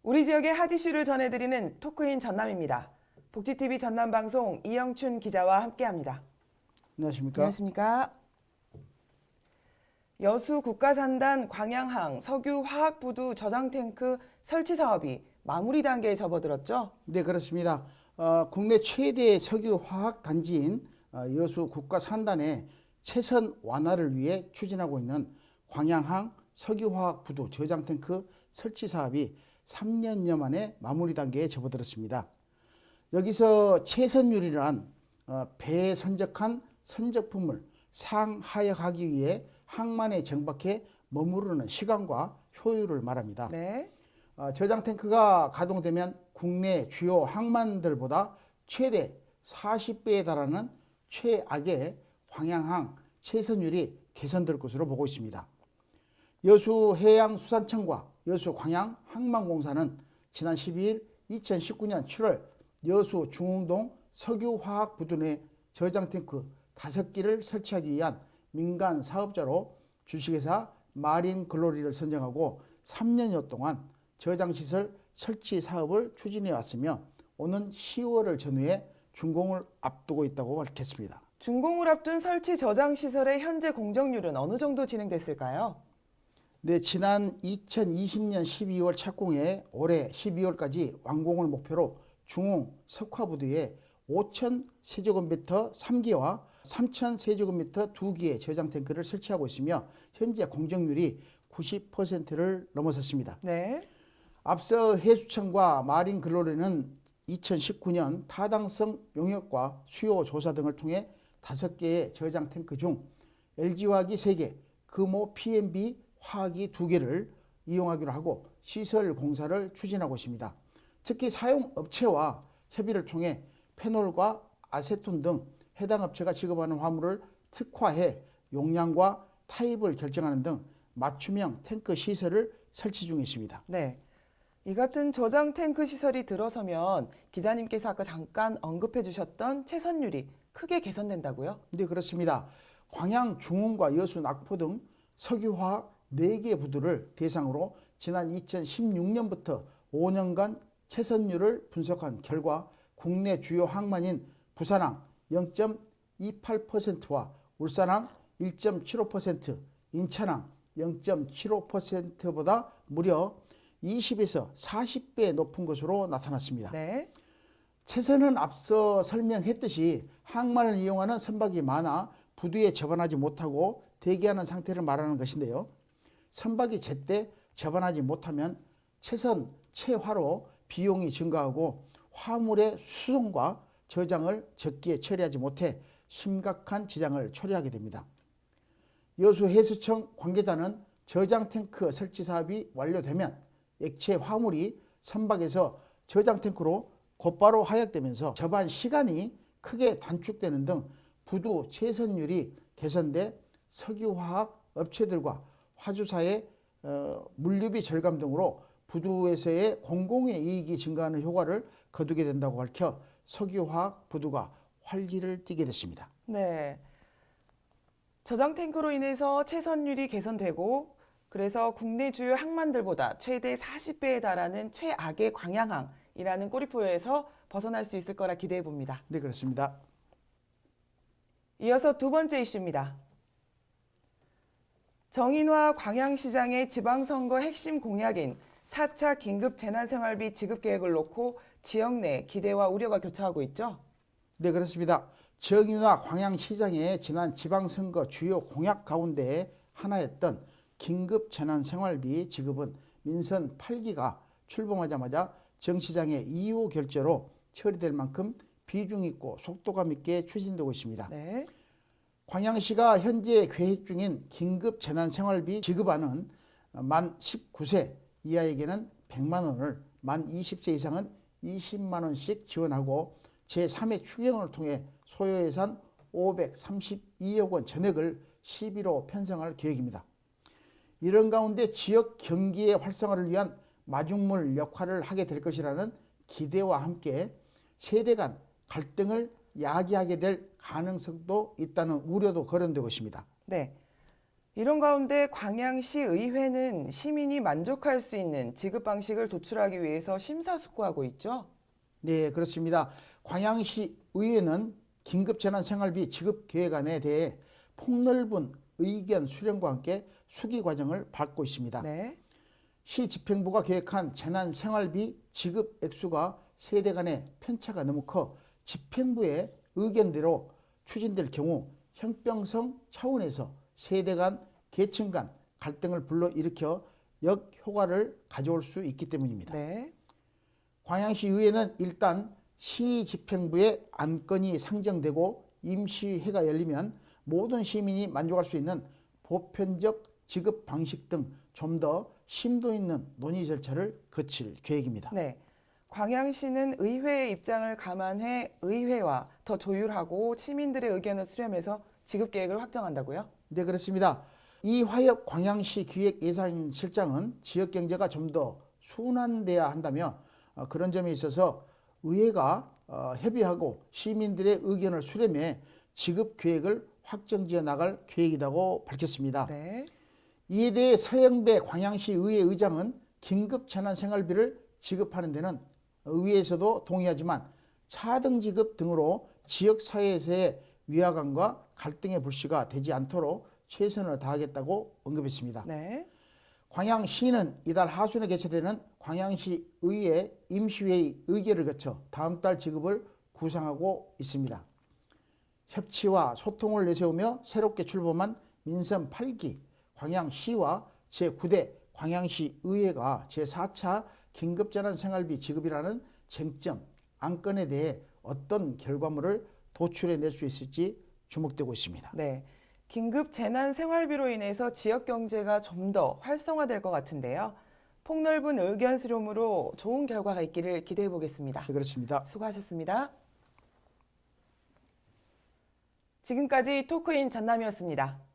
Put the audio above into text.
우리 지역의 핫 이슈를 전해드리는 토크인 전남입니다. 복지TV 전남방송 이영춘 기자와 함께합니다. 안녕하십니까? 안녕하십니까? 여수 국가산단 광양항 석유화학부두 저장탱크 설치 사업이 마무리 단계에 접어들었죠? 네, 그렇습니다. 국내 최대 석유화학 단지인 여수 국가산단의 최선 완화를 위해 추진하고 있는 광양항 석유화학부두 저장탱크 설치 사업이 3년여 만에 마무리 단계에 접어들었습니다. 여기서 최선율이란 배에 선적한 선적품을 상하역하기 위해 항만에 정박해 머무르는 시간과 효율을 말합니다. 네. 저장탱크가 가동되면 국내 주요 항만들보다 최대 40배에 달하는 최악의 광양항 최선율이 개선될 것으로 보고 있습니다. 여수해양수산청과 여수광양항만공사는 지난 12일 2019년 7월 여수 중흥동 석유화학부두 내 저장탱크 5기를 설치하기 위한 민간 사업자로 주식회사 마린글로리를 선정하고 3년여 동안 저장시설 설치 사업을 추진해 왔으며 오는 10월을 전후해 준공을 앞두고 있다고 밝혔습니다. 준공을 앞둔 설치 저장시설의 현재 공정률은 어느 정도 진행됐을까요? 네, 지난 2020년 12월 착공해 올해 12월까지 완공을 목표로 중흥 석화부두에 5,000세제곱미터 3기와 3,000세제곱미터 2기의 저장탱크를 설치하고 있으며 현재 공정률이 90%를 넘어섰습니다. 네. 앞서 해수청과 마린글로리는 2019년 타당성 용역과 수요 조사 등을 통해 5개의 저장탱크 중 LG화학이 3개, 금호 PNB 화학이 2개를 이용하기로 하고 시설 공사를 추진하고 있습니다. 특히 사용업체와 협의를 통해 페놀과 아세톤 등 해당 업체가 지급하는 화물을 특화해 용량과 타입을 결정하는 등 맞춤형 탱크 시설을 설치 중에 있습니다. 네. 이 같은 저장 탱크 시설이 들어서면 기자님께서 아까 잠깐 언급해 주셨던 최선율이 크게 개선된다고요? 네, 그렇습니다. 광양 중흥과 여수 낙포 등 석유화학 4개 부두를 대상으로 지난 2016년부터 5년간 최선율을 분석한 결과 국내 주요 항만인 부산항 0.28%와 울산항 1.75%, 인천항 0.75%보다 무려 20에서 40배 높은 것으로 나타났습니다. 네. 최선은 앞서 설명했듯이 항만을 이용하는 선박이 많아 부두에 접안하지 못하고 대기하는 상태를 말하는 것인데요. 선박이 제때 접안하지 못하면 최선, 최화로 비용이 증가하고 화물의 수송과 저장을 적기에 처리하지 못해 심각한 지장을 초래하게 됩니다. 여수해수청 관계자는 저장탱크 설치 사업이 완료되면 액체 화물이 선박에서 저장탱크로 곧바로 하역되면서 접안 시간이 크게 단축되는 등 부두 최선율이 개선돼 석유화학 업체들과 화주사의 물류비 절감 등으로 부두에서의 공공의 이익이 증가하는 효과를 거두게 된다고 밝혀 석유화학 부두가 활기를 띠게 됐습니다. 네. 저장 탱크로 인해서 최선율이 개선되고 그래서 국내 주요 항만들보다 최대 40배에 달하는 최악의 광양항이라는 꼬리표에서 벗어날 수 있을 거라 기대해 봅니다. 네, 그렇습니다. 이어서 두 번째 이슈입니다. 정인화 광양시장의 지방선거 핵심 공약인 4차 긴급재난생활비 지급계획을 놓고 지역 내 기대와 우려가 교차하고 있죠? 네, 그렇습니다. 정인화 광양시장의 지난 지방선거 주요 공약 가운데 하나였던 긴급재난생활비 지급은 민선 8기가 출범하자마자 정 시장의 2호 결재로 처리될 만큼 비중 있고 속도감 있게 추진되고 있습니다. 네. 광양시가 현재 계획 중인 긴급재난생활비 지급안은 만 19세 이하에게는 100만 원을, 만 20세 이상은 20만 원씩 지원하고 제3회 추경을 통해 소요예산 532억 원 전액을 11호 편성할 계획입니다. 이런 가운데 지역 경기의 활성화를 위한 마중물 역할을 하게 될 것이라는 기대와 함께 세대 간 갈등을 야기하게 될 가능성도 있다는 우려도 거론되고 있습니다. 네. 이런 가운데 광양시 의회는 시민이 만족할 수 있는 지급 방식을 도출하기 위해서 심사숙고하고 있죠. 네, 그렇습니다. 광양시 의회는 긴급재난생활비 지급 계획안에 대해 폭넓은 의견 수렴과 함께 수기 과정을 밟고 있습니다. 네. 시 집행부가 계획한 재난생활비 지급 액수가 세대 간의 편차가 너무 커 집행부의 의견대로 추진될 경우 형평성 차원에서 세대 간, 계층 간 갈등을 불러일으켜 역효과를 가져올 수 있기 때문입니다. 네. 광양시 의회는 일단 시 집행부의 안건이 상정되고 임시회가 열리면 모든 시민이 만족할 수 있는 보편적 지급 방식 등 좀 더 심도 있는 논의 절차를 거칠 계획입니다. 네. 광양시는 의회의 입장을 감안해 의회와 더 조율하고 시민들의 의견을 수렴해서 지급 계획을 확정한다고요? 네, 그렇습니다. 이화엽 광양시 기획예산실장은 지역 경제가 좀 더 순환돼야 한다며 그런 점에 있어서 의회가 협의하고 시민들의 의견을 수렴해 지급 계획을 확정지어 나갈 계획이라고 밝혔습니다. 네. 이에 대해 서영배 광양시 의회 의장은 긴급 재난 생활비를 지급하는 데는 의회에서도 동의하지만 차등 지급 등으로 지역 사회에서의 위화감과 갈등의 불씨가 되지 않도록 최선을 다하겠다고 언급했습니다. 네. 광양시는 이달 하순에 개최되는 광양시 의회 임시회의 의결을 거쳐 다음 달 지급을 구상하고 있습니다. 협치와 소통을 내세우며 새롭게 출범한 민선 8기 광양시와 제9대 광양시 의회가 제4차 긴급재난생활비 지급이라는 쟁점, 안건에 대해 어떤 결과물을 도출해낼 수 있을지 주목되고 있습니다. 네. 긴급 재난 생활비로 인해서 지역 경제가 좀 더 활성화될 것 같은데요. 폭넓은 의견 수렴으로 좋은 결과가 있기를 기대해 보겠습니다. 네, 그렇습니다. 수고하셨습니다. 지금까지 토크인 전남이었습니다.